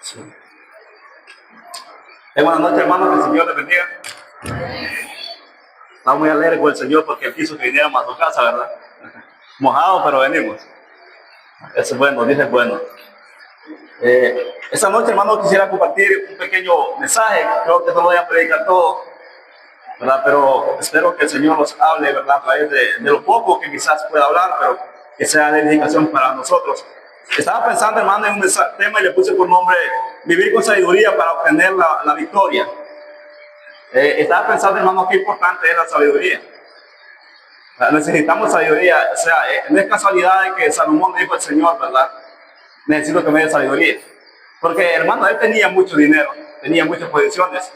Sí. Buenas noches, hermano, que el Señor les bendiga. Estamos muy alegres con el Señor porque Él quiso que viniéramos a su casa, ¿verdad? Mojados, pero venimos. Eso es bueno, dice es bueno. Esta noche, hermano, quisiera compartir un pequeño mensaje. Creo que no lo voy a predicar todo, ¿verdad? Pero espero que el Señor nos hable, ¿verdad? A través de lo poco que quizás pueda hablar, pero que sea de edificación para nosotros. Estaba pensando, hermano, en un tema y le puse por nombre Vivir con sabiduría para obtener la victoria. Estaba pensando, hermano, qué importante es la sabiduría. Necesitamos sabiduría. O sea, no es casualidad de que Salomón dijo al Señor, ¿verdad? Necesito que me dé sabiduría. Porque, hermano, él tenía mucho dinero, tenía muchas posiciones,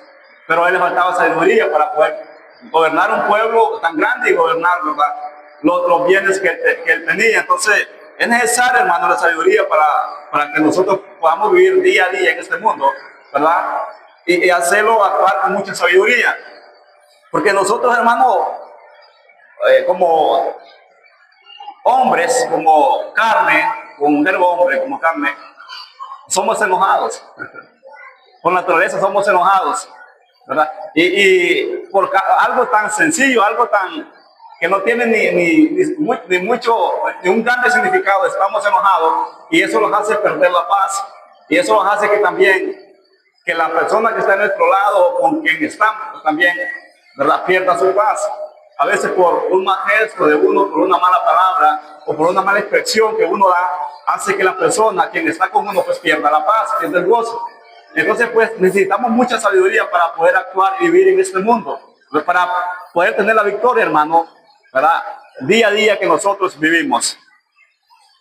pero a él le faltaba sabiduría para poder gobernar un pueblo tan grande y gobernar, ¿verdad? Los bienes que él tenía. Entonces, es necesario, hermano, la sabiduría para que nosotros podamos vivir día a día en este mundo, ¿verdad? Y hacerlo actuar con mucha sabiduría. Porque nosotros, hermano, como hombres, como carne, como un verbo hombre, como carne, somos enojados. Por naturaleza somos enojados, ¿verdad? Y por algo tan sencillo, algo tan que no tiene ni un grande significado, estamos enojados y eso nos hace perder la paz. Y eso nos hace que también, que la persona que está a nuestro lado o con quien estamos también, ¿verdad?, pierda su paz. A veces por un mal gesto de uno, por una mala palabra o por una mala expresión que uno da, hace que la persona, quien está con uno, pues pierda la paz, pierda el gozo. Entonces, pues necesitamos mucha sabiduría para poder actuar y vivir en este mundo, para poder tener la victoria, hermano, ¿verdad?, día a día que nosotros vivimos.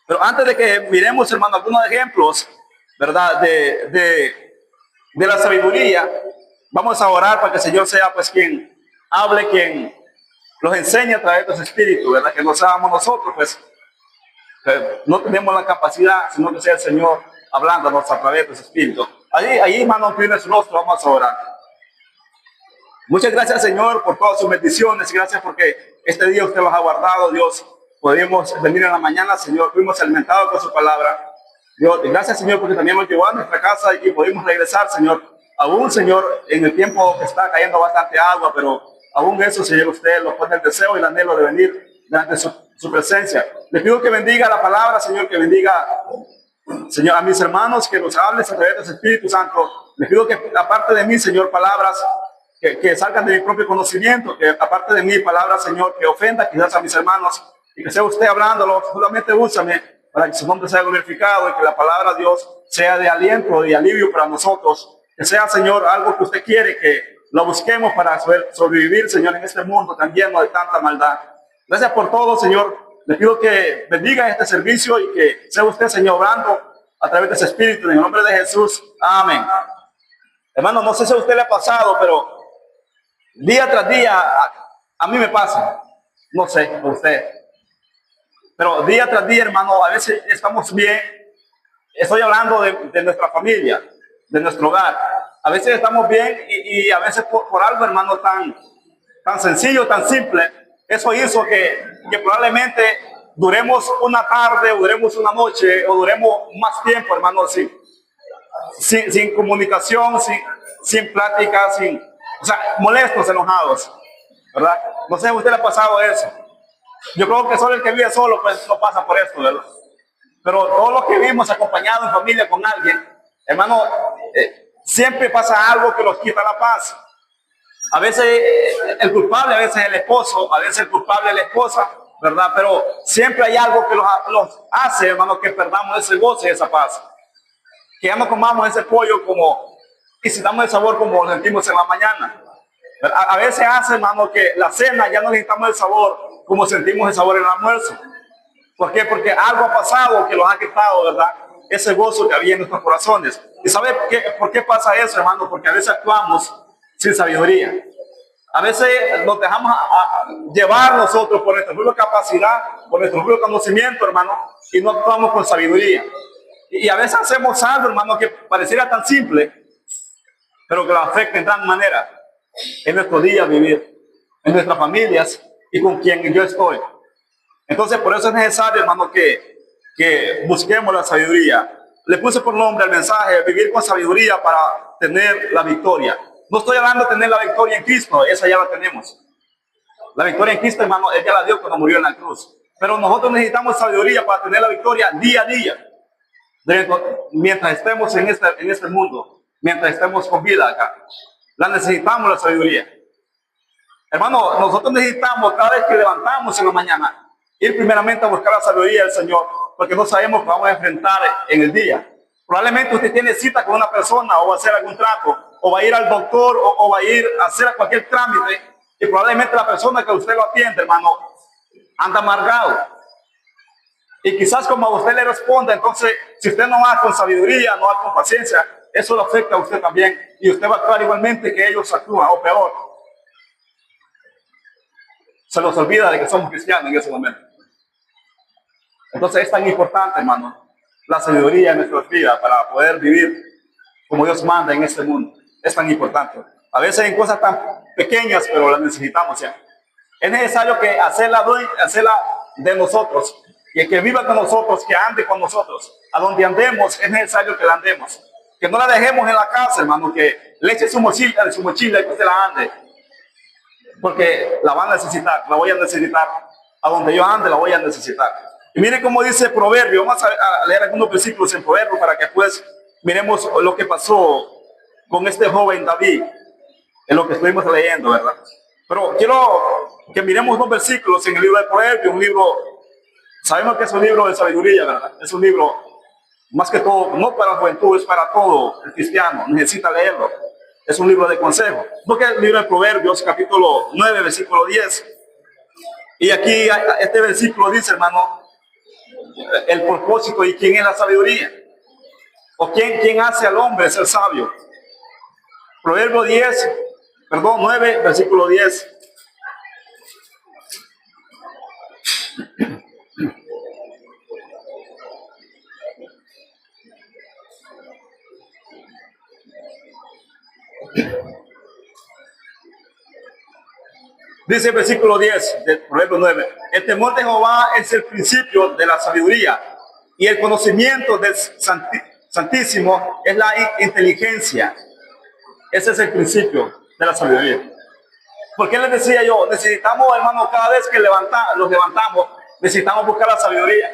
Pero antes de que miremos, hermano, algunos ejemplos, ¿verdad?, de la sabiduría, vamos a orar para que el Señor sea, pues, quien hable, quien los enseñe a través de su Espíritu, ¿verdad? Que no seamos nosotros, pues, no tenemos la capacidad, sino que sea el Señor hablándonos a través de su Espíritu. Ahí, hermano, tiene su rostro, vamos a orar. Muchas gracias, Señor, por todas sus bendiciones. Gracias porque este día usted los ha guardado, Dios. Podemos venir en la mañana, Señor, fuimos alimentados con su palabra. Dios, gracias, Señor, porque también nos llevó a nuestra casa y pudimos regresar, Señor. Aún, Señor, en el tiempo que está cayendo bastante agua, pero aún eso, Señor, usted nos pone el deseo y el anhelo de venir delante de su presencia. Le pido que bendiga la palabra, Señor, que bendiga, Señor, a mis hermanos, que los hables a través de su Espíritu Santo. Le pido que, aparte de mí, Señor, palabras que salgan de mi propio conocimiento, que aparte de mí, palabras, Señor, que ofenda quizás a mis hermanos, y que sea usted hablándolo, solamente úsame para que su nombre sea glorificado y que la palabra de Dios sea de aliento y alivio para nosotros. Que sea, Señor, algo que usted quiere que lo busquemos para sobrevivir, Señor, en este mundo tan lleno de tanta maldad. Gracias por todo, Señor. Le pido que bendiga este servicio y que sea usted, Señor, obrando a través de ese Espíritu. En el nombre de Jesús. Amén. Hermano, no sé si a usted le ha pasado, pero día tras día a mí me pasa. No sé, a usted. Pero día tras día, hermano, a veces estamos bien. Estoy hablando de nuestra familia, de nuestro hogar. A veces estamos bien y a veces por algo, hermano, tan sencillo, tan simple, eso hizo que probablemente duremos una tarde, o duremos una noche, o duremos más tiempo, hermano, sin comunicación, sin plática, o sea, molestos, enojados, ¿verdad? No sé si a usted le ha pasado eso. Yo creo que solo el que vive solo, pues, no pasa por esto, ¿verdad? Pero todos los que vivimos acompañados en familia con alguien, hermano, siempre pasa algo que nos quita la paz. A veces el culpable, a veces el esposo, a veces el culpable es la esposa, ¿verdad? Pero siempre hay algo que los hace, hermano, que perdamos ese goce y esa paz. Que ya no comamos ese pollo y sintamos el sabor como lo sentimos en la mañana. A veces hace, hermano, que la cena ya no necesitamos el sabor como sentimos el sabor en el almuerzo. ¿Por qué? Porque algo ha pasado que los ha quitado, ¿verdad?, ese gozo que había en nuestros corazones. ¿Y sabe por qué pasa eso, hermano? Porque a veces actuamos sin sabiduría. A veces nos dejamos llevar nosotros por nuestra propia capacidad, por nuestro propio conocimiento, hermano, y no actuamos con sabiduría. Y a veces hacemos algo, hermano, que pareciera tan simple, pero que lo afecta en gran manera en nuestro día vivir, en nuestras familias y con quien yo estoy. Entonces, por eso es necesario, hermano, que busquemos la sabiduría. Le puse por nombre al mensaje, vivir con sabiduría para tener la victoria. No estoy hablando de tener la victoria en Cristo, esa ya la tenemos. La victoria en Cristo, hermano, Él ya la dio cuando murió en la cruz. Pero nosotros necesitamos sabiduría para tener la victoria día a día. Mientras estemos en este mundo, mientras estemos con vida acá. La necesitamos la sabiduría. Hermano, nosotros necesitamos cada vez que levantamos en la mañana, ir primeramente a buscar la sabiduría del Señor, porque no sabemos qué vamos a enfrentar en el día. Probablemente usted tiene cita con una persona o va a hacer algún trato, o va a ir al doctor, o va a ir a hacer cualquier trámite, y probablemente la persona que usted lo atiende, hermano, anda amargado. Y quizás como a usted le responda, entonces, si usted no va con sabiduría, no va con paciencia, eso lo afecta a usted también, y usted va a actuar igualmente que ellos actúan, o peor. Se nos olvida de que somos cristianos en ese momento. Entonces es tan importante, hermano, la sabiduría en nuestras vidas para poder vivir como Dios manda en este mundo. Es tan importante. A veces en cosas tan pequeñas, pero las necesitamos ya. Es necesario que hacerla de nosotros, y el que viva con nosotros, que ande con nosotros. A donde andemos, es necesario que la andemos. Que no la dejemos en la casa, hermano, que le eche su mochila y que usted la ande. Porque la van a necesitar, la voy a necesitar. A donde yo ande, la voy a necesitar. Y mire cómo dice Proverbio. Vamos a leer algunos versículos en Proverbio para que pues miremos lo que pasó con este joven David, en lo que estuvimos leyendo, ¿verdad? Pero quiero que miremos dos versículos en el libro de Proverbio, un libro, sabemos que es un libro de sabiduría, ¿verdad? Es un libro, más que todo, no para la juventud, es para todo el cristiano, necesita leerlo. Es un libro de consejo. Porque el libro de Proverbios, capítulo 9, versículo 10. Y aquí este versículo dice, hermano, el propósito y quién es la sabiduría. O quién hace al hombre ser sabio. Proverbio 9, versículo 10. Dice el versículo 10 del Proverbio 9. El temor de Jehová es el principio de la sabiduría, y el conocimiento del Santísimo es la inteligencia. Ese es el principio de la sabiduría. ¿Por qué les decía yo? Necesitamos, hermano, cada vez que los levantamos, necesitamos buscar la sabiduría.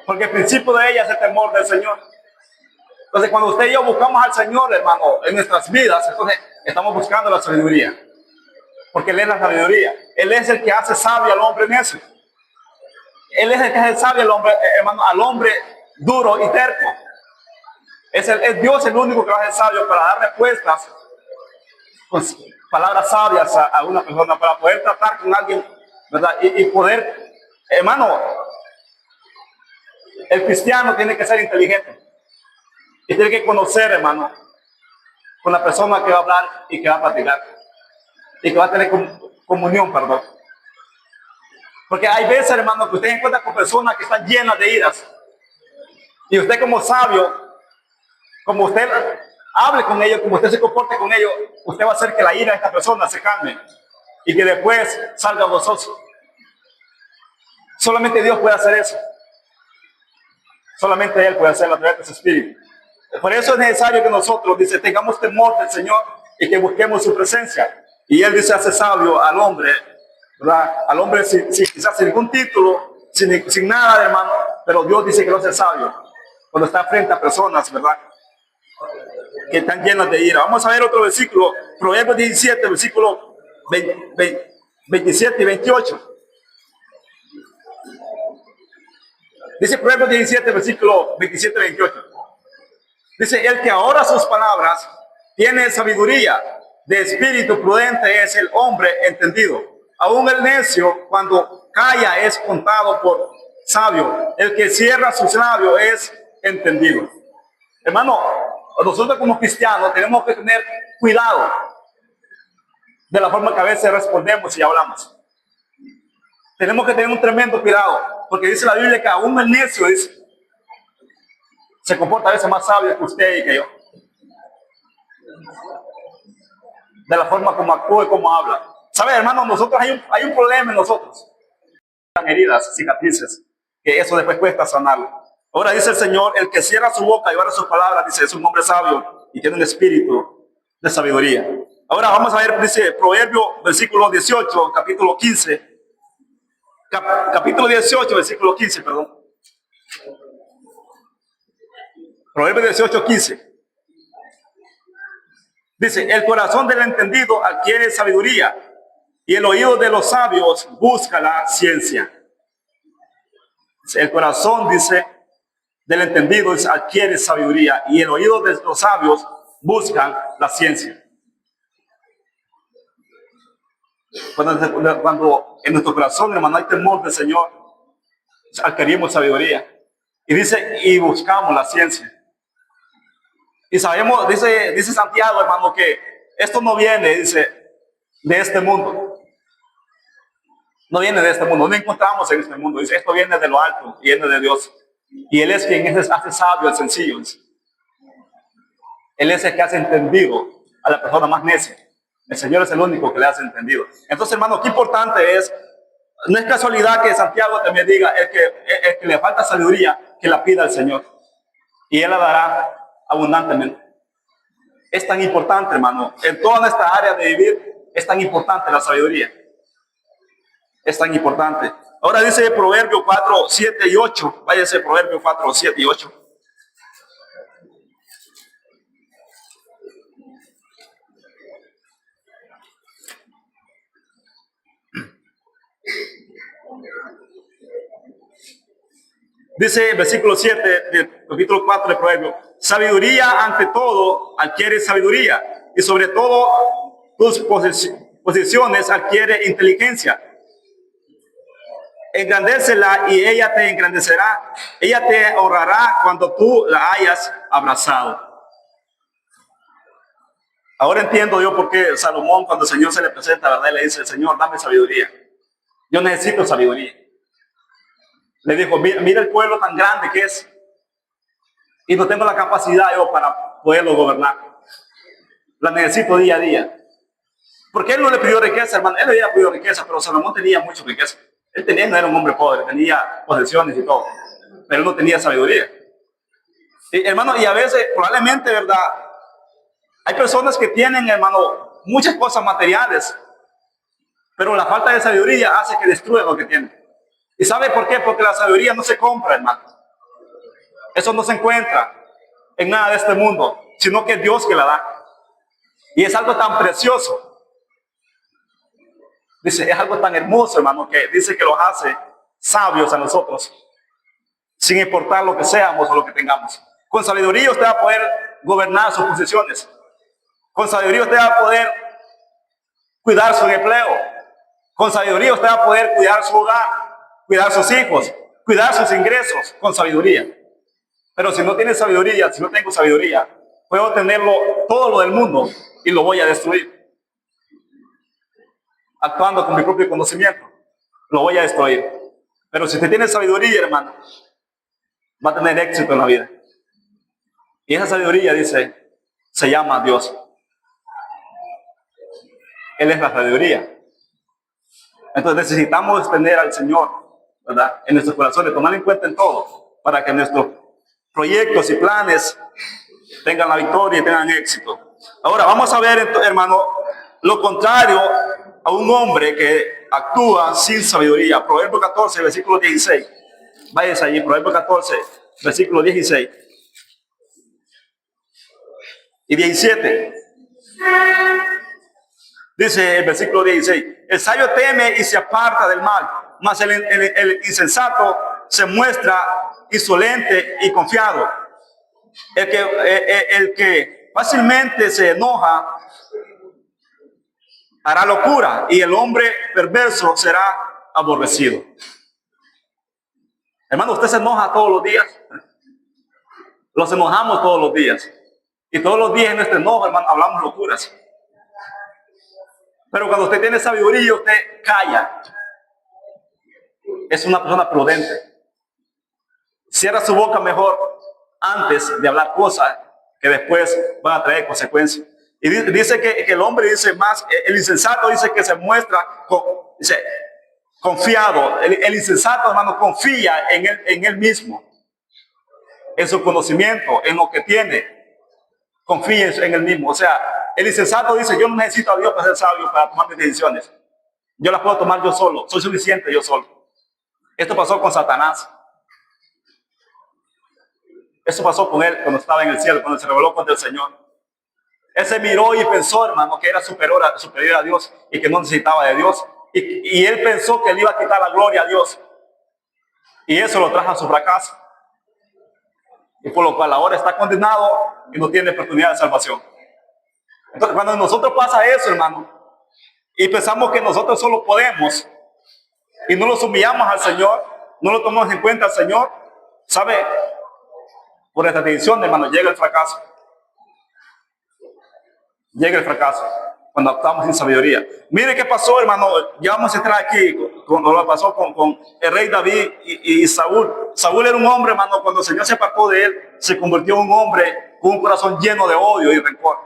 Porque el principio de ella es el temor del Señor. Entonces, cuando usted y yo buscamos al Señor, hermano, en nuestras vidas, entonces estamos buscando la sabiduría. Porque Él es la sabiduría. Él es el que hace sabio al hombre necio. Él es el que hace sabio al hombre, hermano, al hombre duro y terco. Es Dios el único que lo hace sabio para dar respuestas con palabras sabias a una persona, para poder tratar con alguien, ¿verdad? Y poder, hermano, el cristiano tiene que ser inteligente. Y tiene que conocer, hermano, con la persona que va a hablar y que va a platicar. Y que va a tener comunión, perdón. Porque hay veces, hermano, que usted encuentra con personas que están llenas de iras. Y usted como sabio, como usted hable con ellos, como usted se comporte con ellos, usted va a hacer que la ira de esta persona se calme. Y que después salga gozoso. Solamente Dios puede hacer eso. Solamente Él puede hacerlo a través de su Espíritu. Por eso es necesario que nosotros, dice, tengamos temor del Señor y que busquemos su presencia. Y Él dice, hace sabio al hombre, ¿verdad? Al hombre quizás sin ningún título, sin nada, hermano, pero Dios dice que lo hace sabio cuando está frente a personas, ¿verdad?, que están llenas de ira. Vamos a ver otro versículo, Proverbios 17, versículo 27 y 28. Dice Proverbios 17, versículo 27 y 28. Dice, el que ahora sus palabras tiene sabiduría, de espíritu prudente es el hombre entendido. Aún el necio, cuando calla, es contado por sabio. El que cierra sus labios es entendido. Hermano, nosotros como cristianos tenemos que tener cuidado de la forma que a veces respondemos y hablamos. Tenemos que tener un tremendo cuidado, porque dice la Biblia que aún el necio se comporta a veces más sabio que usted y que yo. De la forma como actúa y como habla. ¿Sabe, hermano? Nosotros hay un problema en nosotros. quedan heridas, cicatrices, que eso después cuesta sanarlo. Ahora dice el Señor, el que cierra su boca y guarda sus palabras, dice, es un hombre sabio y tiene un espíritu de sabiduría. Ahora vamos a ver, dice Proverbio, versículo 18, capítulo 15. Capítulo 18, versículo 15, perdón. Proverbio 18, 15. Dice, el corazón del entendido adquiere sabiduría y el oído de los sabios busca la ciencia. El corazón, dice, del entendido adquiere sabiduría y el oído de los sabios buscan la ciencia. Cuando en nuestro corazón, hermano, hay temor del Señor, adquirimos sabiduría. Y dice, y buscamos la ciencia. Y sabemos, dice Santiago, hermano, que esto no viene, dice, de este mundo. No viene de este mundo, no encontramos en este mundo. Dice, esto viene de lo alto, viene de Dios. Y Él es quien hace sabio al sencillo. Dice. Él es el que hace entendido a la persona más necia. El Señor es el único que le hace entendido. Entonces, hermano, qué importante es, no es casualidad que Santiago también diga, el que le falta sabiduría, que la pida al Señor. Y Él la dará abundantemente. Es tan importante, hermano, en toda nuestra área de vivir, es tan importante la sabiduría. Es tan importante. Ahora dice Proverbio 4, 7 y 8. Váyase Proverbio 4, 7 y 8. Dice el versículo 7 del capítulo 4 de Proverbio, sabiduría ante todo adquiere sabiduría y sobre todo tus posiciones adquiere inteligencia. Engrandécela y ella te engrandecerá, ella te honrará cuando tú la hayas abrazado. Ahora entiendo yo por qué Salomón, cuando el Señor se le presenta, ¿verdad? Le dice, Señor, dame sabiduría. Yo necesito sabiduría. Le dijo, mira el pueblo tan grande que es y no tengo la capacidad yo para poderlo gobernar. La necesito día a día. Porque él no le pidió riqueza, hermano. Él le había pedido riqueza, pero Salomón tenía mucha riqueza. Él no era un hombre pobre, tenía posesiones y todo, pero él no tenía sabiduría. Y, hermano, y a veces, probablemente, ¿verdad? Hay personas que tienen, hermano, muchas cosas materiales, pero la falta de sabiduría hace que destruyan lo que tienen. ¿Y sabe por qué? Porque la sabiduría no se compra, hermano. Eso no se encuentra en nada de este mundo, sino que es Dios que la da. Y es algo tan precioso. Dice, es algo tan hermoso, hermano, que dice que los hace sabios a nosotros, sin importar lo que seamos o lo que tengamos. Con sabiduría usted va a poder gobernar sus posiciones. Con sabiduría usted va a poder cuidar su empleo. Con sabiduría usted va a poder cuidar su hogar, cuidar sus hijos, cuidar sus ingresos, con sabiduría. Pero si no tiene sabiduría, si no tengo sabiduría, puedo tenerlo todo lo del mundo y lo voy a destruir. Actuando con mi propio conocimiento, lo voy a destruir. Pero si usted tiene sabiduría, hermano, va a tener éxito en la vida. Y esa sabiduría, dice, se llama Dios. Él es la sabiduría. Entonces necesitamos extender al Señor, ¿verdad? En nuestros corazones, tomar en cuenta en todo, para que nuestros proyectos y planes tengan la victoria y tengan éxito. Ahora vamos a ver, hermano, lo contrario a un hombre que actúa sin sabiduría. Proverbio 14, versículo 16. Váyase allí, Proverbio 14, versículo 16 y 17. Dice el versículo 16, el sabio teme y se aparta del mal, mas el insensato se muestra insolente y confiado. El que fácilmente se enoja hará locura y el hombre perverso será aborrecido. Hermano, usted se enoja todos los días. Nos enojamos todos los días. Y todos los días en nuestro enojo, hermano, hablamos locuras. Pero cuando usted tiene sabiduría, usted calla. Es una persona prudente. Cierra su boca mejor antes de hablar cosas que después van a traer consecuencias. Y dice que el hombre dice más, el insensato dice que se muestra, dice, confiado. El insensato, hermano, confía en él mismo, en su conocimiento, en lo que tiene. Confía en él mismo. O sea, el insensato dice, yo no necesito a Dios para ser sabio, para tomar mis decisiones. Yo las puedo tomar yo solo. Soy suficiente yo solo. Esto pasó con Satanás. Eso pasó con él cuando estaba en el cielo, cuando se rebeló contra el Señor. Él se miró y pensó, hermano, que era superior a Dios y que no necesitaba de Dios. Y él pensó que le iba a quitar la gloria a Dios. Y eso lo trajo a su fracaso. Y por lo cual ahora está condenado y no tiene oportunidad de salvación. Entonces, cuando a nosotros pasa eso, hermano, y pensamos que nosotros solo podemos, y no nos humillamos al Señor, no lo tomamos en cuenta al Señor, ¿sabe? Por esta decisión, hermano, llega el fracaso. Llega el fracaso cuando actuamos sin sabiduría. Mire qué pasó, hermano. Ya vamos a entrar aquí con lo que pasó con el rey David y Saúl. Saúl era un hombre, hermano, cuando el Señor se apartó de él, se convirtió en un hombre con un corazón lleno de odio y rencor.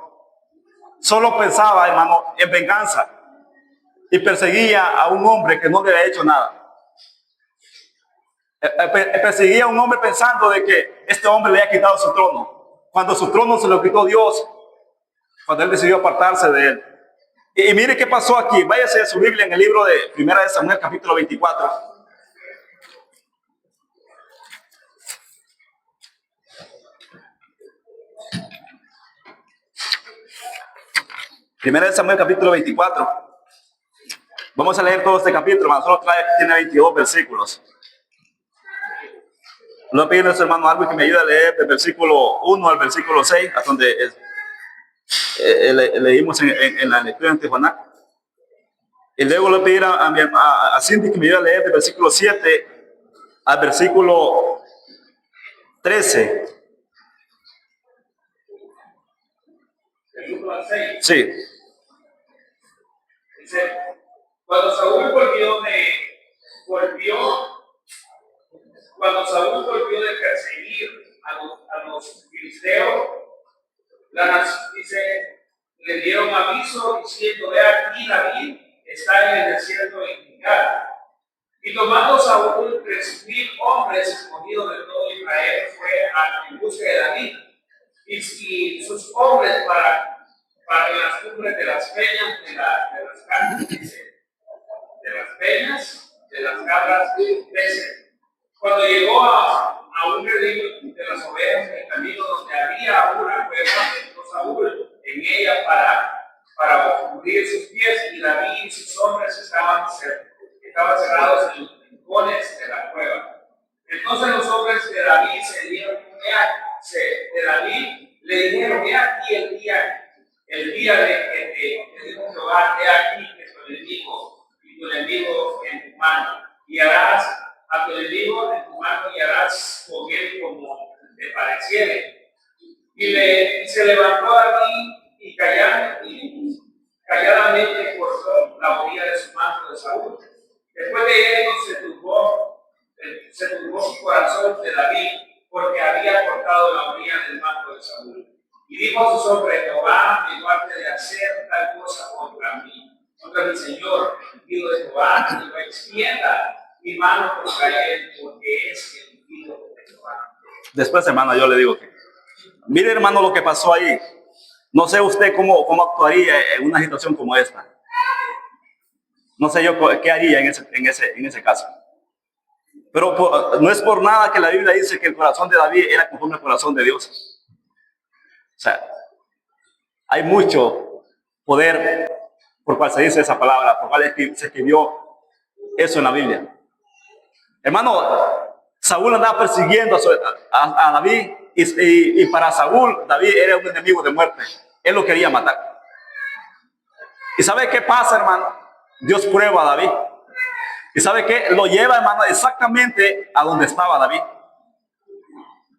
Solo pensaba, hermano, en venganza y perseguía a un hombre que no le había hecho nada. Perseguía a un hombre pensando de que este hombre le había quitado su trono, cuando su trono se lo quitó Dios, cuando él decidió apartarse de él. Y mire qué pasó aquí. Váyase a su Biblia en el libro de Primera de Samuel, capítulo 24. Primera de Samuel, capítulo 24. Vamos a leer todo este capítulo, hermano. Solo tiene 22 versículos. Le voy a pedir a nuestro hermano Alvin que me ayude a leer del versículo 1 al versículo 6, a donde leímos en la lectura antijuanal. Y luego le voy a pedir a Cindy que me ayude a leer del versículo 7 al versículo 13. Sí. Dice, cuando Saúl volvió de perseguir a los filisteos, le dieron aviso diciendo, he aquí David está en el desierto de Gilgal. Y tomando Saúl 3,000 hombres escogidos de todo Israel, fue en busca de David y sus hombres para las cumbres de las peñas de las cabras, de las peñas de las cabras de Cuando llegó a un redil de las ovejas en el camino donde había una cueva, entró Saúl en ella para cubrir sus pies, y David y sus hombres estaban cerrados en los rincones de la cueva. Entonces los hombres de David le dijeron, he aquí el día de que dijo Jehová, he aquí que tu enemigo y tu enemigo en tu mano, y harás a tu enemigo en tu mano y harás con él como te pareciere. Y se levantó David y calladamente cortó la orilla de su manto de Saúl. Después de ello se turbó su corazón de David, porque había cortado la orilla del manto de Saúl. Y dijo a sus hombres, Jehová me guarde de hacer tal cosa contra mi Señor, ungido de Jehová, y no extienda mi mano contra él, porque es el ungido de Jehová. Después, hermano, yo le digo que, mire, hermano, lo que pasó ahí. No sé usted cómo actuaría en una situación como esta. No sé yo qué haría en ese caso. Pero no es por nada que la Biblia dice que el corazón de David era conforme al corazón de Dios. O sea, hay mucho poder por cual se dice esa palabra, por cual se escribió eso en la Biblia. Hermano, Saúl andaba persiguiendo a David y para Saúl, David era un enemigo de muerte. Él lo quería matar. ¿Y sabe qué pasa, hermano? Dios prueba a David. ¿Y sabe qué? Lo lleva, hermano, exactamente a donde estaba David.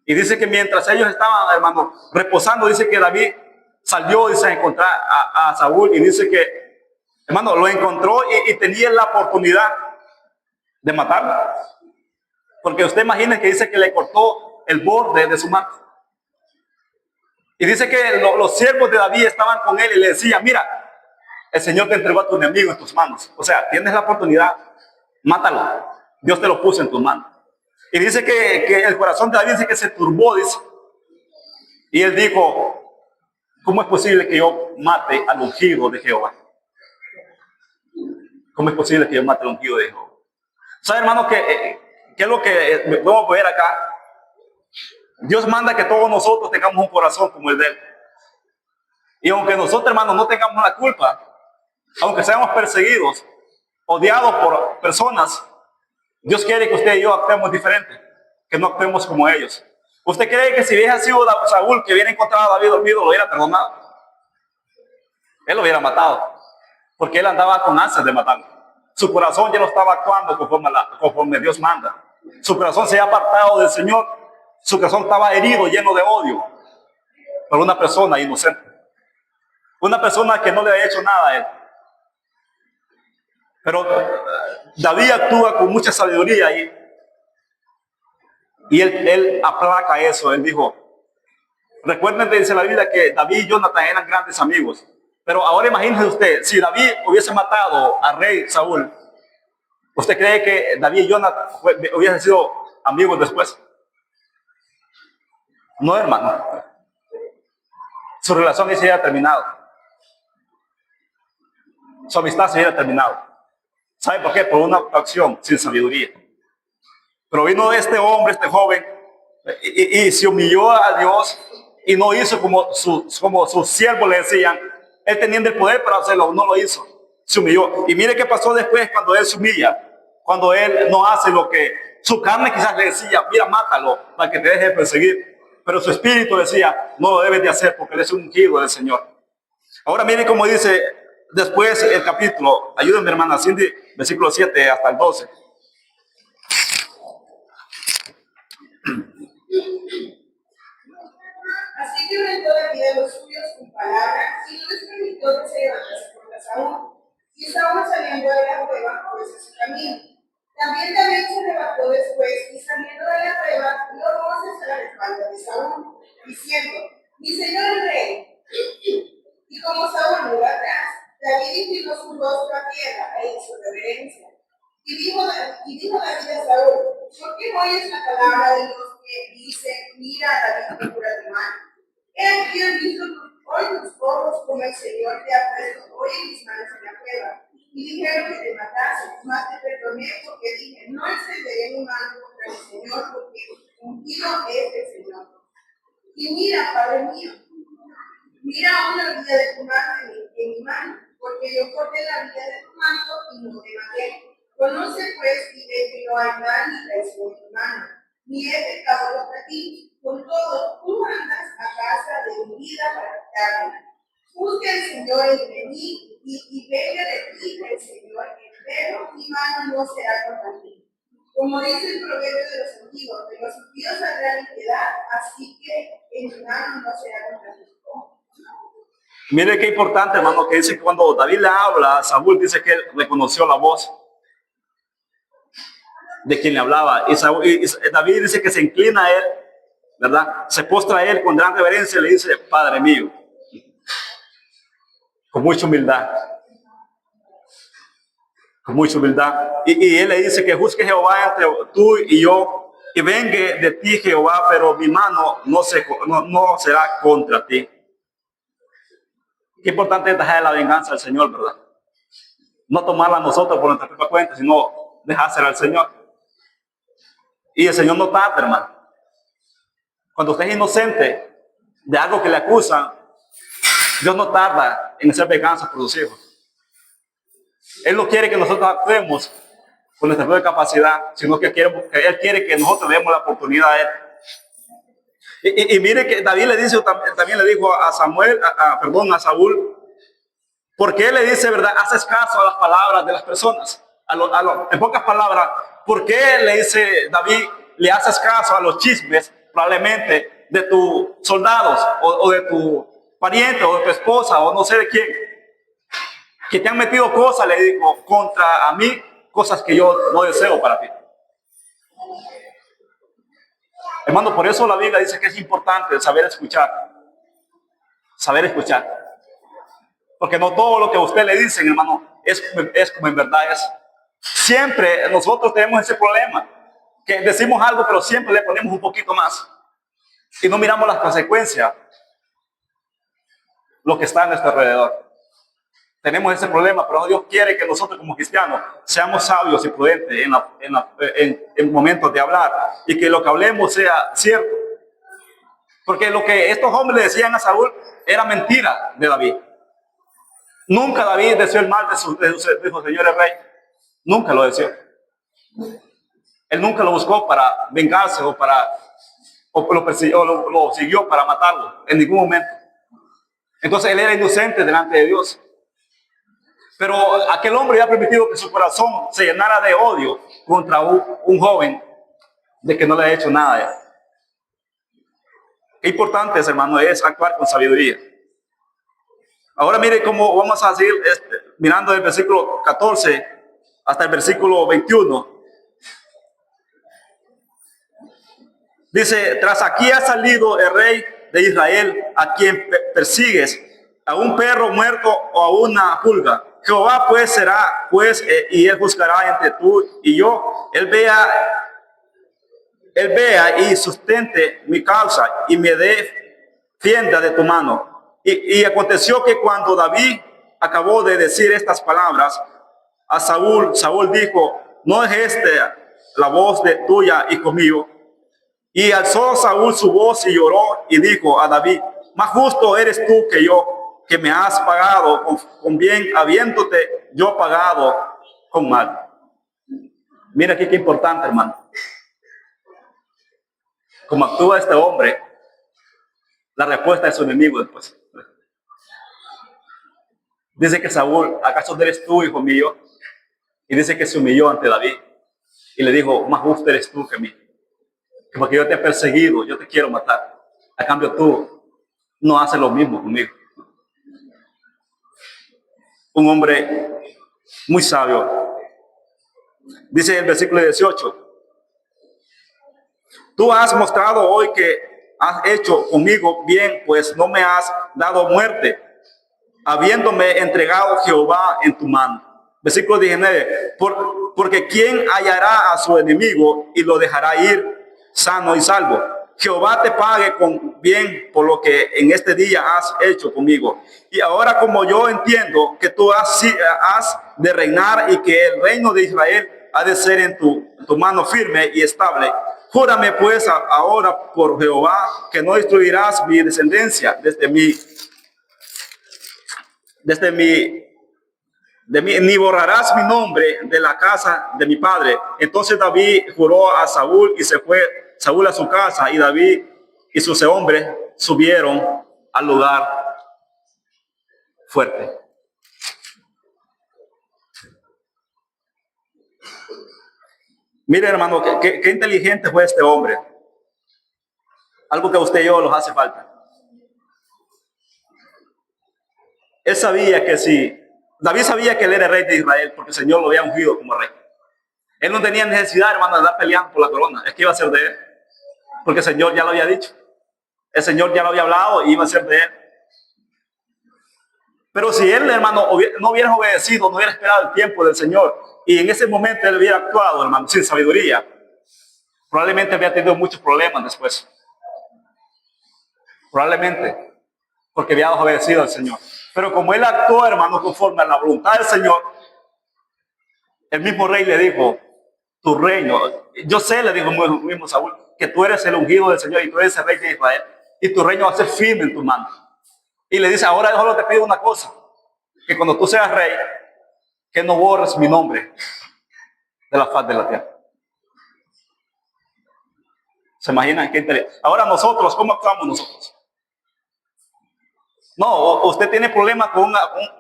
Y dice que mientras ellos estaban, hermano, reposando, dice que David salió, dice, a encontrar a Saúl, y dice que, hermano, lo encontró y tenía la oportunidad de matarlo. Porque usted imagina que dice que le cortó el borde de su manto. Y dice que los siervos de David estaban con él y le decían, mira, el Señor te entregó a tu enemigo en tus manos. O sea, tienes la oportunidad Mátalo. Dios te lo puso en tus manos. Y dice que el corazón de David dice que se turbó, dice. Y él dijo, ¿cómo es posible que yo mate al ungido de Jehová? ¿Cómo es posible que yo mate al ungido de Jehová? ¿Sabe, hermano, qué es lo que vamos a ver acá? Dios manda que todos nosotros tengamos un corazón como el de él. Y aunque nosotros, hermanos, no tengamos la culpa, aunque seamos perseguidos, odiados por personas, Dios quiere que usted y yo actuemos diferente, que no actuemos como ellos. ¿Usted cree que si hubiera sido Saúl que hubiera encontrado a David dormido, lo hubiera perdonado? Él lo hubiera matado, porque él andaba con ansias de matarlo. Su corazón ya no estaba actuando conforme Dios manda. Su corazón se había apartado del Señor. Su corazón estaba herido, lleno de odio por una persona inocente. Una persona que no le había hecho nada a él. Pero David actúa con mucha sabiduría y él aplaca eso. Él dijo, recuerden, dice la Biblia, que David y Jonathan eran grandes amigos. Pero ahora imagínese usted, si David hubiese matado al rey Saúl, ¿usted cree que David y Jonathan hubiesen sido amigos después? No, hermano. Su relación se hubiera terminado. Su amistad se hubiera terminado. ¿Sabe por qué? Por una acción sin sabiduría. Pero vino este hombre, este joven, y se humilló a Dios y no hizo como sus siervos le decían. Él teniendo el poder para hacerlo, no lo hizo. Se humilló. Y mire qué pasó después cuando él se humilla. Cuando él no hace lo que su carne quizás le decía, mira, mátalo para que te deje de perseguir. Pero su espíritu decía, no lo debes de hacer porque él es un ungido del Señor. Ahora mire cómo dice después el capítulo. Ayúdenme, hermana Cindy, versículo 7 hasta el 12. Así que ordenó David a los suyos con palabras y no les permitió que se levantase contra Saúl. Y Saúl saliendo de la cueva, pues a su camino. También David se levantó después y saliendo de la cueva, dio voces a la espalda de Saúl, diciendo, mi señor el rey. Y como Saúl no iba atrás, David inclinó su rostro a tierra e hizo reverencia. Y dijo David a Saúl, ¿por qué no oyes la palabra de los que dicen, mira a David que cura tu mano? He aquí he visto hoy tus ojos como el Señor te ha puesto hoy en mis manos en la cueva. Y dijeron que te matases, mas te perdoné porque dije, no extenderé mi mano contra el Señor porque ungido es el Señor. Y mira, Padre mío, mira aún la vida de tu mano en mi mano, porque yo corté la vida de tu manto y no te maté. Conoce pues y ve que no hay mal ni traición en tu mano, ni he pecado contra ti. Con todo, tú andas a casa de mi vida para quitarme. Juzgue el Señor entre mí y venga de ti el Señor, pero mi mano no será contra ti. Como dice el proverbio de los antiguos, de los impíos saldrá iniquidad, así que en mi mano no será contra ti. Mire qué importante, hermano, que dice que cuando David le habla a Saúl, dice que él reconoció la voz de quien le hablaba. Y David dice que se inclina a él, ¿verdad? Se postra a él con gran reverencia y le dice, Padre mío, con mucha humildad. Con mucha humildad. Y él le dice que juzgue Jehová entre tú y yo, y vengue de ti Jehová, pero mi mano no será contra ti. Qué importante es dejar la venganza al Señor, ¿verdad? No tomarla nosotros por nuestra propia cuenta, sino dejársela al Señor. Y el Señor no tarda, hermano. Cuando usted es inocente de algo que le acusan, Dios no tarda en hacer venganza por sus hijos. Él no quiere que nosotros actuemos con nuestra propia capacidad, sino que Él quiere que nosotros demos la oportunidad a Él. Y mire que David le dice, también le dijo a a Saúl, porque él le dice, ¿verdad? Haces caso a las palabras de las personas. En pocas palabras, ¿por qué le dice David, le haces caso a los chismes, probablemente, de tus soldados, o de tu pariente, o de tu esposa, o no sé de quién, que te han metido cosas, le digo, contra a mí, cosas que yo no deseo para ti? Hermano, por eso la Biblia dice que es importante saber escuchar. Saber escuchar. Porque no todo lo que a usted le dicen, hermano, es como en verdad es. Siempre nosotros tenemos ese problema, que decimos algo, pero siempre le ponemos un poquito más. Y no miramos las consecuencias, lo que está a nuestro alrededor. Tenemos ese problema, pero Dios quiere que nosotros como cristianos seamos sabios y prudentes en momentos de hablar y que lo que hablemos sea cierto. Porque lo que estos hombres le decían a Saúl era mentira de David. Nunca David deseó el mal de su señor el rey. Nunca lo deseó. Él nunca lo buscó para vengarse o lo persiguió, o lo siguió para matarlo en ningún momento. Entonces él era inocente delante de Dios. Pero aquel hombre había permitido que su corazón se llenara de odio contra un joven de que no le ha hecho nada. Qué importante, hermano, es actuar con sabiduría. Ahora mire cómo vamos a seguir mirando el versículo 14 hasta el versículo 21. Dice, tras aquí ha salido el rey de Israel, a quien persigues, a un perro muerto o a una pulga. Jehová pues será juez y él juzgará entre tú y yo. Él vea y sustente mi causa y me defienda de tu mano. Y aconteció que cuando David acabó de decir estas palabras a Saúl, Saúl dijo, ¿no es esta la voz de tuya, hijo mío? Y alzó Saúl su voz y lloró y dijo a David, más justo eres tú que yo, que me has pagado con bien, habiéndote yo pagado con mal. Mira aquí qué importante, hermano. Como actúa este hombre, la respuesta de su enemigo después. Dice que Saúl, ¿acaso eres tú, hijo mío? Y dice que se humilló ante David y le dijo, más justo eres tú que mí. Porque yo te he perseguido, yo te quiero matar. A cambio tú no haces lo mismo conmigo. Un hombre muy sabio. Dice el versículo 18. Tú has mostrado hoy que has hecho conmigo bien, pues no me has dado muerte, habiéndome entregado Jehová en tu mano. Versículo 19. Porque ¿quién hallará a su enemigo y lo dejará ir sano y salvo? Jehová te pague con bien por lo que en este día has hecho conmigo. Y ahora, como yo entiendo que tú has de reinar y que el reino de Israel ha de ser en tu mano firme y estable, júrame pues ahora por Jehová que no destruirás mi descendencia ni borrarás mi nombre de la casa de mi padre. Entonces David juró a Saúl y se fue Saúl a su casa, y David y sus hombres subieron al lugar fuerte. Mire, hermano, qué inteligente fue este hombre. Algo que a usted y yo nos hace falta. Él sabía que David sabía que él era rey de Israel porque el Señor lo había ungido como rey. Él no tenía necesidad, hermano, de andar peleando por la corona. Es que iba a ser de él. Porque el Señor ya lo había dicho. El Señor ya lo había hablado y iba a ser de él. Pero si él, hermano, no hubiera obedecido, no hubiera esperado el tiempo del Señor y en ese momento él hubiera actuado, hermano, sin sabiduría, probablemente había tenido muchos problemas después. Probablemente, porque había obedecido al Señor. Pero como él actuó, hermano, conforme a la voluntad del Señor, el mismo rey le dijo, tu reino, yo sé, le dijo el mismo Saúl, que tú eres el ungido del Señor y tú eres el rey de Israel y tu reino va a ser firme en tu mano. Y le dice, ahora yo solo te pido una cosa, que cuando tú seas rey, que no borres mi nombre de la faz de la tierra. ¿Se imaginan qué interés? Ahora nosotros, ¿cómo actuamos nosotros? No, usted tiene problemas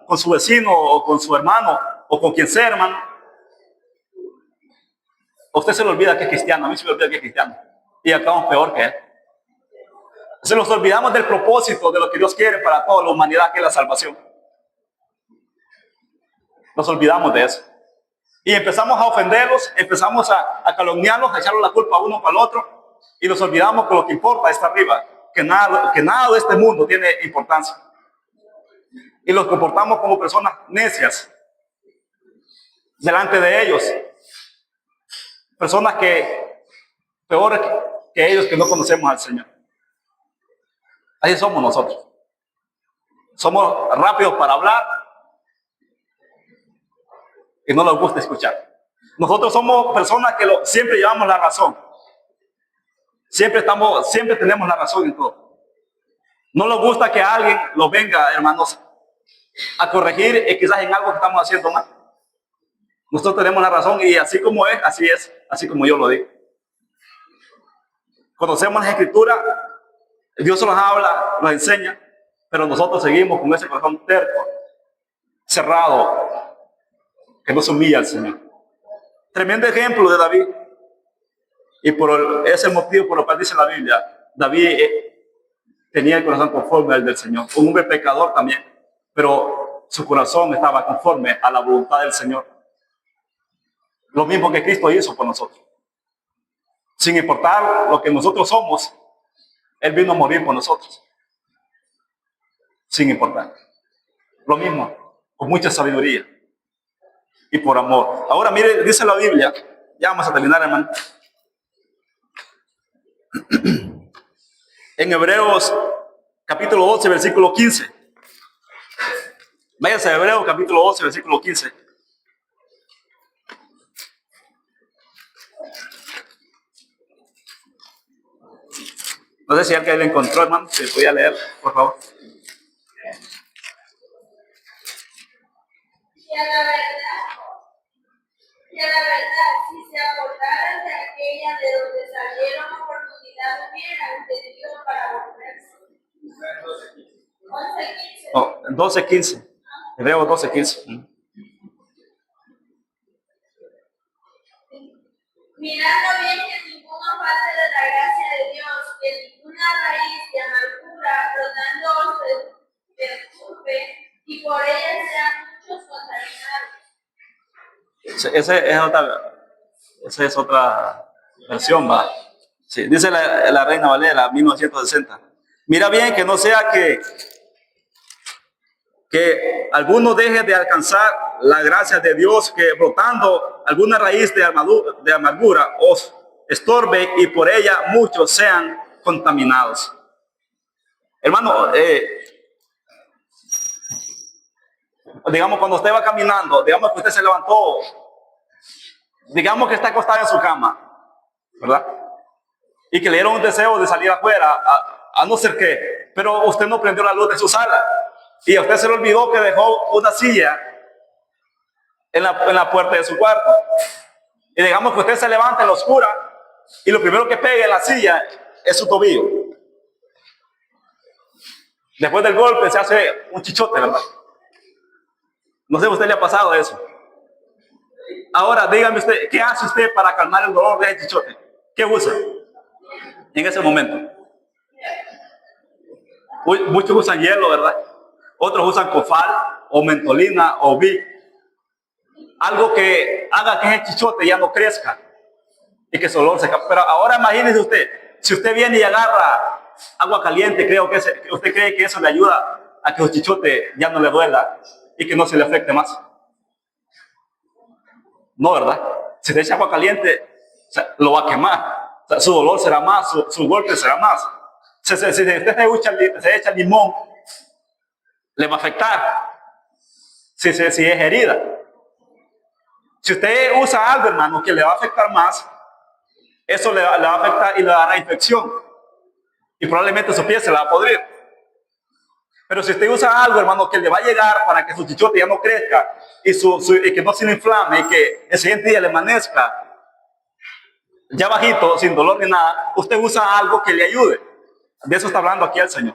con su vecino o con su hermano o con quien sea, hermano. A usted se le olvida que es cristiano, a mí se me olvida que es cristiano. Y actuamos peor que él. Se nos olvidamos del propósito de lo que Dios quiere para toda la humanidad, que es la salvación. Nos olvidamos de eso. Y empezamos a ofenderlos, empezamos a calumniarlos, a echarle la culpa a uno para el otro. Y nos olvidamos que lo que importa está arriba, que nada de este mundo tiene importancia. Y los comportamos como personas necias. delante de ellos. Personas que, peores que ellos, que no conocemos al Señor. Así somos nosotros. Somos rápidos para hablar y no nos gusta escuchar. Nosotros somos personas que siempre llevamos la razón. Siempre tenemos la razón en todo. No nos gusta que alguien los venga, hermanos, a corregir quizás en algo que estamos haciendo mal. Nosotros tenemos la razón y así como es, así como yo lo digo. Conocemos la Escritura, Dios nos habla, nos enseña, pero nosotros seguimos con ese corazón terco, cerrado, que no se humilla al Señor. Tremendo ejemplo de David. Y ese motivo por el cual dice la Biblia, David tenía el corazón conforme al del Señor. Un hombre pecador también, pero su corazón estaba conforme a la voluntad del Señor. Lo mismo que Cristo hizo por nosotros. Sin importar lo que nosotros somos, Él vino a morir por nosotros. Sin importar. Lo mismo, con mucha sabiduría y por amor. Ahora mire, dice la Biblia, ya vamos a terminar, hermano. En Hebreos capítulo 12, versículo 15. Váyase a Hebreos capítulo 12, versículo 15. No sé si alguien lo encontró, hermano, si podía leer, por favor. Y a la verdad, si se acordaran de aquella de donde salieron, oportunidad hubieran tenido para volverse. 11:15. Oh, 12:15. Hebreos 12:15. Mirando bien que ninguno falte de la gracia de Dios, que ninguna raíz de amargura brotando se perturbe, y por ella sean muchos contaminados. Esa es otra versión, va. Sí, dice la Reina Valera, 1960. Mira bien que no sea que alguno deje de alcanzar la gracia de Dios, que brotando alguna raíz de amargura os estorbe y por ella muchos sean contaminados. Hermano, digamos cuando usted va caminando, digamos que usted se levantó, digamos que está acostado en su cama, ¿verdad? Y que le dieron un deseo de salir afuera, a no ser que, pero usted no prendió la luz de su sala. Y a usted se le olvidó que dejó una silla en la puerta de su cuarto. Y digamos que usted se levanta en la oscura y lo primero que pega en la silla es su tobillo. Después del golpe se hace un chichote, ¿verdad? No sé si a usted le ha pasado eso. Ahora dígame usted, ¿qué hace usted para calmar el dolor de ese chichote? ¿Qué usa en ese momento? Muchos usan hielo, ¿verdad? Otros usan Cofal o mentolina o Vic. Algo que haga que ese chichote ya no crezca y que su olor se escape. Pero ahora imagínese usted, si usted viene y agarra agua caliente, ¿usted cree que eso le ayuda a que su chichote ya no le duela y que no se le afecte más? No, ¿verdad? Si le echa agua caliente, lo va a quemar. O sea, su dolor será más, su golpe será más. Si usted se echa limón, le va a afectar. Si es herida. Si usted usa algo, hermano, que le va a afectar más, eso le va a afectar y le dará infección. Y probablemente su piel se la va a podrir. Pero si usted usa algo, hermano, que le va a llegar para que su chichote ya no crezca y que no se le inflame y que el siguiente día le amanezca ya bajito, sin dolor ni nada, usted usa algo que le ayude. De eso está hablando aquí el Señor.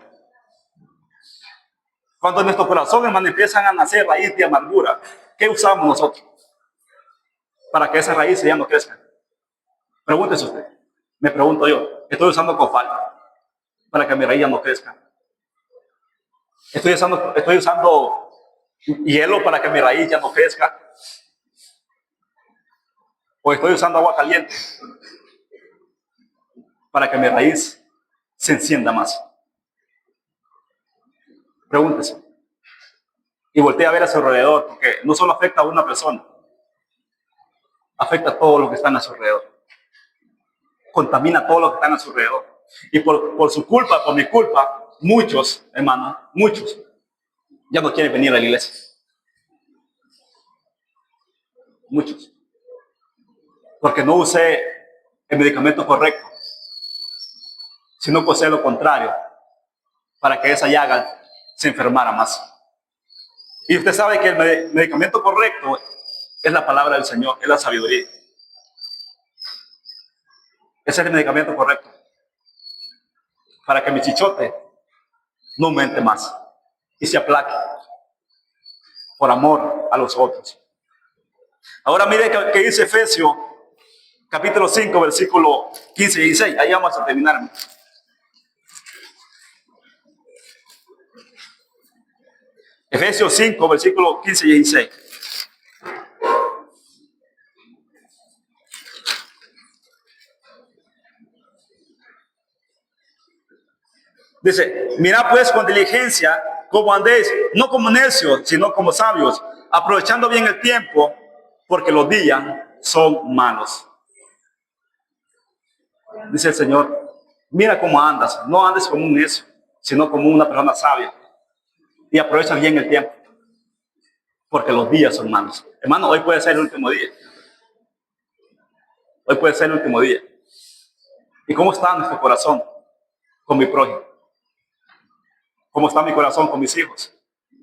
Cuando en nuestro corazón, hermano, empiezan a nacer raíces de amargura, ¿qué usamos nosotros para que esas raíces ya no crezcan? Pregúntese usted. Me pregunto yo, ¿estoy usando Cofal para que mi raíz ya no crezca? ¿Estoy usando hielo para que mi raíz ya no crezca? ¿O estoy usando agua caliente para que mi raíz se encienda más? Pregúntese. Y voltee a ver a su alrededor, porque no solo afecta a una persona, afecta a todos los que están a su alrededor. Contamina a todos los que están a su alrededor. Y por su culpa, por mi culpa, muchos, hermanos, muchos, ya no quieren venir a la iglesia. Muchos. Porque no usé el medicamento correcto, sino que usé lo contrario, para que esa llaga se enfermara más. Y usted sabe que el medicamento correcto es la palabra del Señor, es la sabiduría. Ese es el medicamento correcto, para que mi chichote no aumente más y se aplaque por amor a los otros. Ahora mire que dice Efesios capítulo 5, versículo 15 y 16. Ahí vamos a terminar. Efesios 5, versículo 15 y 16. Dice, mirad pues con diligencia cómo andéis, no como necios, sino como sabios, aprovechando bien el tiempo, porque los días son malos. Dice el Señor, mira cómo andas, no andes como un necio, sino como una persona sabia. Y aprovecha bien el tiempo, porque los días son malos. Hermano, hoy puede ser el último día. Hoy puede ser el último día. ¿Y cómo está nuestro corazón con mi prójimo? ¿Cómo está mi corazón con mis hijos?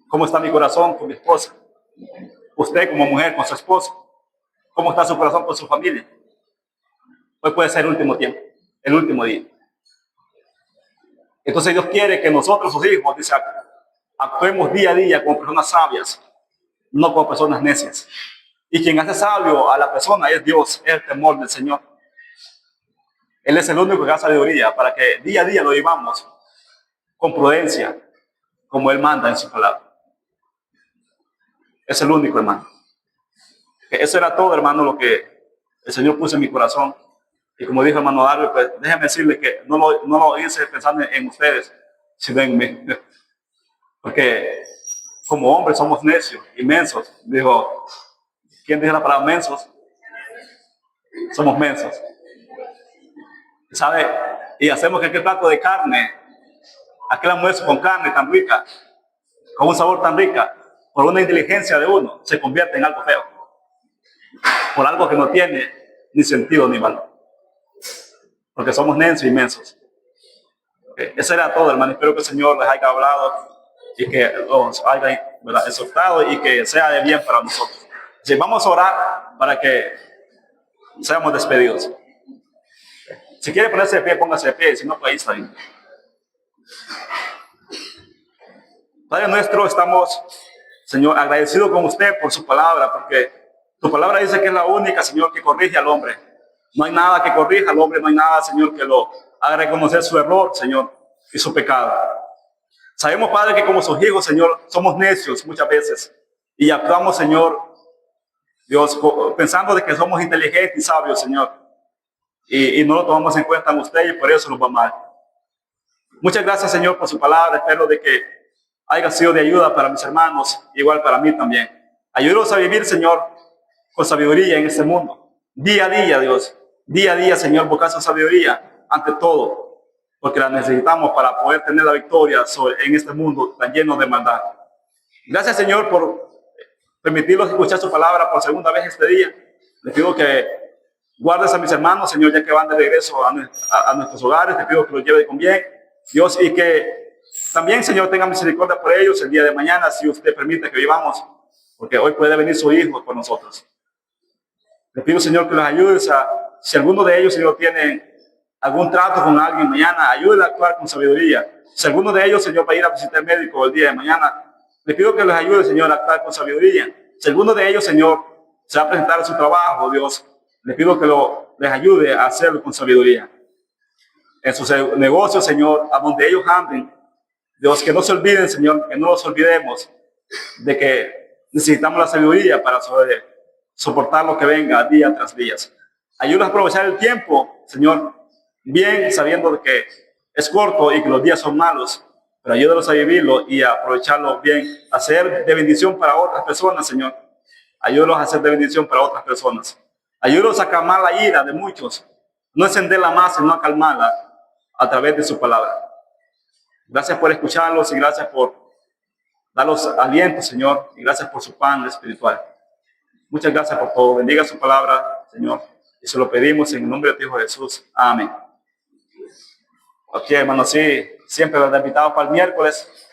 ¿Cómo está mi corazón con mi esposa? Usted como mujer con su esposo. ¿Cómo está su corazón con su familia? Hoy puede ser el último tiempo, el último día. Entonces Dios quiere que nosotros, sus hijos, dice, actuemos día a día como personas sabias, no como personas necias. Y quien hace sabio a la persona es Dios, es el temor del Señor. Él es el único que da sabiduría para que día a día lo vivamos con prudencia, como Él manda en su palabra. Es el único, hermano. Eso era todo, hermano, lo que el Señor puso en mi corazón. Y como dijo hermano Dario, pues déjame decirle que no lo hice pensando en ustedes, sino en mí. Porque como hombres somos necios, inmensos. Dijo, ¿quién dijo la palabra mensos? Somos mensos. ¿Sabe? Y hacemos que aquel plato de carne, aquel almuerzo con carne tan rica, con un sabor tan rica, por una inteligencia de uno, se convierte en algo feo. Por algo que no tiene ni sentido ni valor. Porque somos necios y inmensos. Eso era todo, hermano. Espero que el Señor les haya hablado y que los haya, ¿verdad?, exhortado y que sea de bien para nosotros. Así, vamos a orar para que seamos despedidos. Si quiere ponerse de pie, póngase de pie. Si no, pues ahí está bien. Padre nuestro, estamos, Señor, agradecidos con usted por su palabra, porque tu palabra dice que es la única, Señor, que corrige al hombre. No hay nada que corrija al hombre, no hay nada, Señor, que lo haga reconocer su error, Señor, y su pecado. Sabemos, Padre, que como sus hijos, Señor, somos necios muchas veces y actuamos, Señor, Dios, pensando de que somos inteligentes y sabios, Señor, y no lo tomamos en cuenta en usted y por eso nos va mal. Muchas gracias, Señor, por su palabra. Espero de que haya sido de ayuda para mis hermanos, igual para mí también. Ayúdanos a vivir, Señor, con sabiduría en este mundo. Día a día, Dios. Día a día, Señor, buscar su sabiduría ante todo, porque la necesitamos para poder tener la victoria en este mundo tan lleno de maldad. Gracias, Señor, por permitirnos escuchar su palabra por segunda vez este día. Les pido que guardes a mis hermanos, Señor, ya que van de regreso a nuestros hogares. Te pido que los lleve con bien, Dios, y que también, Señor, tenga misericordia por ellos el día de mañana, si usted permite que vivamos, porque hoy puede venir su Hijo por nosotros. Le pido, Señor, que los ayudes si alguno de ellos, Señor, tiene algún trato con alguien mañana, ayúdenle a actuar con sabiduría. Si alguno de ellos, Señor, va a ir a visitar al médico el día de mañana, le pido que les ayude, Señor, a actuar con sabiduría. Si alguno de ellos, Señor, se va a presentar a su trabajo, Dios, le pido que les ayude a hacerlo con sabiduría. En sus negocios, Señor, a donde ellos anden, Dios, que no se olviden, Señor, que no nos olvidemos de que necesitamos la sabiduría para soportar lo que venga día tras día. Ayúdanos a aprovechar el tiempo, Señor, bien sabiendo de que es corto y que los días son malos, pero ayúdanos a vivirlo y a aprovecharlo bien, a ser de bendición para otras personas, Señor. Ayúdanos a ser de bendición para otras personas. Ayúdanos a calmar la ira de muchos, no encenderla más, sino a calmarla a través de su palabra. Gracias por escucharlos y gracias por darlos aliento, Señor, y gracias por su pan espiritual. Muchas gracias por todo. Bendiga su palabra, Señor, y se lo pedimos en el nombre de tu Hijo Jesús. Amén. Ok, hermanos, sí, siempre los invitados para el miércoles.